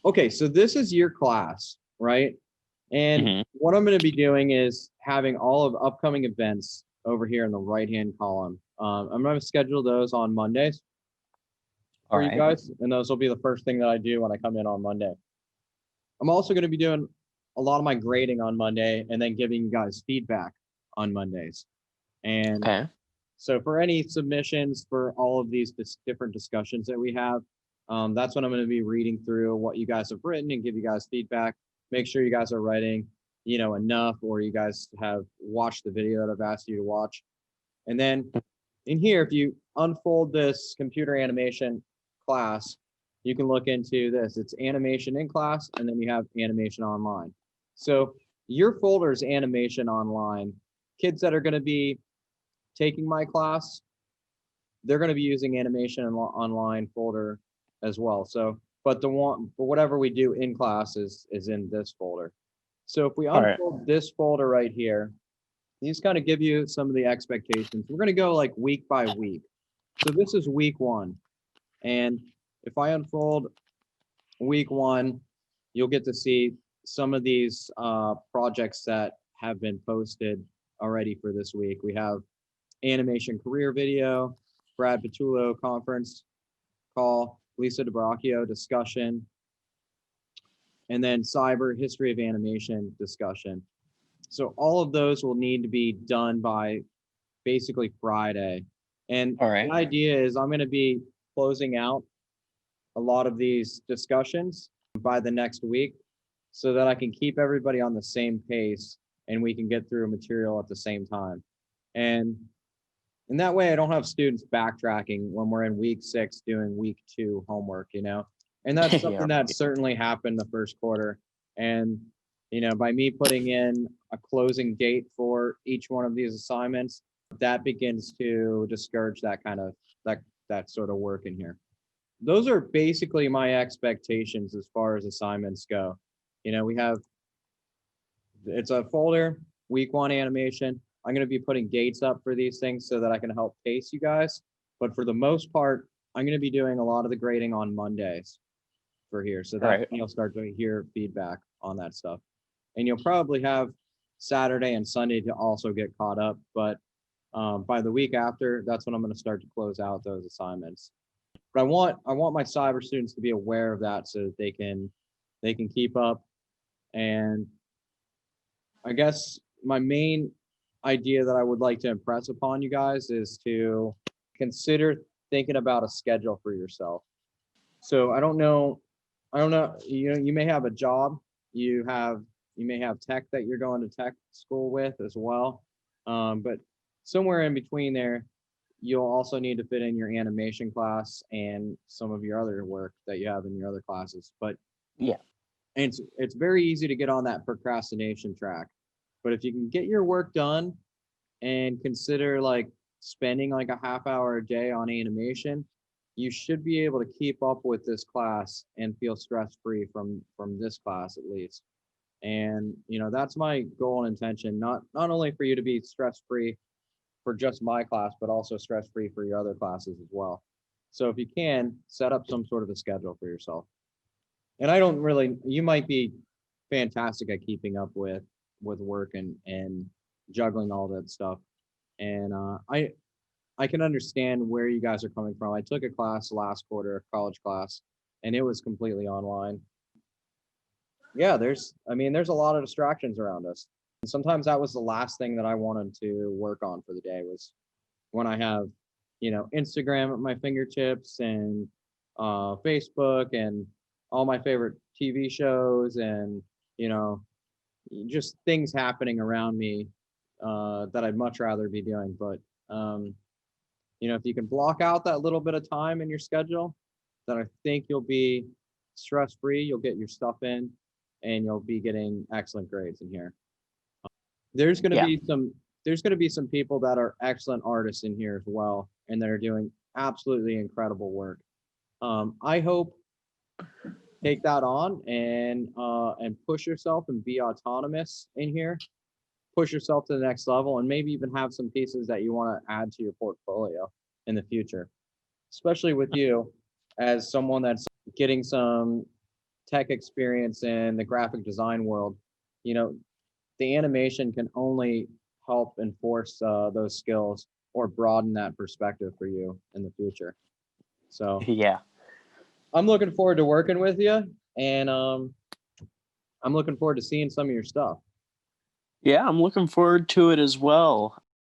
Okay, so this is your class, right? And Hmm. what I'm going to be doing is having all of upcoming events over here in the right-hand column. I'm going to schedule those on Mondays All for you right. guys, and those will be the first thing that I do when I come in on Monday. I'm also going to be doing a lot of my grading on Monday and then giving you guys feedback on Mondays. And Okay. so for any submissions for all of these different discussions that we have, that's when I'm going to be reading through what you guys have written and give you guys feedback. Make sure you guys are writing, enough, or you guys have watched the video that I've asked you to watch. And then in here, if you unfold this computer animation class, you can look into this. It's animation in class, and then you have animation online. So your folder is animation online. Kids that are going to be taking my class, they're going to be using animation online folder as well. So, but the one for whatever we do in class is in this folder. So if we All right. unfold this folder right here, these kind of give you some of the expectations. We're going to go like week by week. So this is week one. And if I unfold week one, you'll get to see some of these projects that have been posted already for this week. We have animation career video, Brad Patullo conference call, Lisa DeBracchio discussion, and then cyber history of animation discussion. So all of those will need to be done by basically Friday. And All the right. idea is I'm going to be closing out a lot of these discussions by the next week so that I can keep everybody on the same pace and we can get through material at the same time. And and that way I don't have students backtracking when we're in week 6 doing week 2 homework. And that's Yeah. something that certainly happened the first quarter. And, by me putting in a closing date for each one of these assignments, that begins to discourage that sort of work in here. Those are basically my expectations as far as assignments go. We have it's a folder, week one animation. I'm going to be putting dates up for these things so that I can help pace you guys. But for the most part, I'm going to be doing a lot of the grading on Mondays for here. So All that's right. when you'll start to hear feedback on that stuff. And you'll probably have Saturday and Sunday to also get caught up. But by the week after, that's when I'm going to start to close out those assignments. But I want my cyber students to be aware of that so that they can keep up. And I guess my main idea that I would like to impress upon you guys is to consider thinking about a schedule for yourself. So I don't know, you may have a job, you may have tech that you're going to tech school with as well. But somewhere in between there, you'll also need to fit in your animation class and some of your other work that you have in your other classes. But Yeah. and it's very easy to get on that procrastination track. But if you can get your work done and consider like spending like a half hour a day on animation, you should be able to keep up with this class and feel stress free from this class at least. And that's my goal and intention, not only for you to be stress free for just my class, but also stress free for your other classes as well. So if you can set up some sort of a schedule for yourself. And I don't really, you might be fantastic at keeping up with work and juggling all that stuff. And I can understand where you guys are coming from. I took a class last quarter, a college class, and it was completely online. Yeah, there's a lot of distractions around us. And sometimes that was the last thing that I wanted to work on for the day was when I have, Instagram at my fingertips and Facebook and all my favorite TV shows and, you know, just things happening around me that I'd much rather be doing. But, if you can block out that little bit of time in your schedule, then I think you'll be stress free. You'll get your stuff in and you'll be getting excellent grades in here. There's going to Yeah. be some there's going to be some people that are excellent artists in here as well and that are doing absolutely incredible work. I hope take that on and push yourself and be autonomous in here, push yourself to the next level, and maybe even have some pieces that you want to add to your portfolio in the future, especially with you as someone that's getting some tech experience in the graphic design world, you know, the animation can only help enforce those skills or broaden that perspective for you in the future. So Yeah. I'm looking forward to working with you, and I'm looking forward to seeing some of your stuff. Yeah, I'm looking forward to it as well.